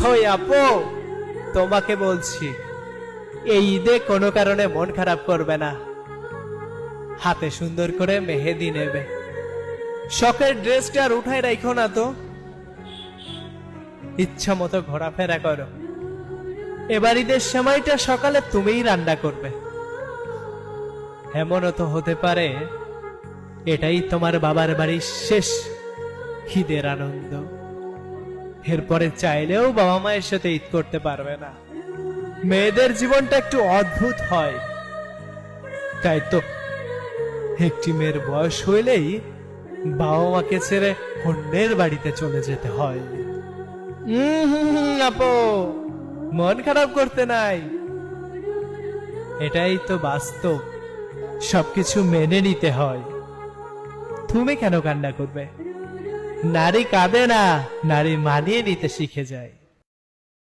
ওই আপু, তোমাকে বলছি, এই ঈদে কোনো কারণে মন খারাপ করবে না। হাতে সুন্দর করে মেহেদি নেবে, শখের ড্রেসটা আর উঠায় রাখো না তো। ইচ্ছা মতো ঘোরাফেরা করো। এবার ঈদের সময়টা সকালে তুমিই রান্না করবে। এমনও তো হতে পারে এটাই তোমার বাবার বাড়ির শেষ ঈদের আনন্দ। এরপরে চাইলেও বাবা মায়ের সাথে ঈদ করতে পারবে না। মেয়েদের জীবনটা একটু অদ্ভুত হয়, তাই তো একটি মেয়ের বয়স হইলেই বাবা মাকে ছেড়ে অন্যের বাড়িতে চলে যেতে হয়। আপু, মন খারাপ করতে নাই, এটাই তো বাস্তব। সবকিছু মেনে নিতে হয়। তুমি কেন কান্না করবে? নারী কাঁদে না, নারী মানিয়ে নিতে শিখে যায়।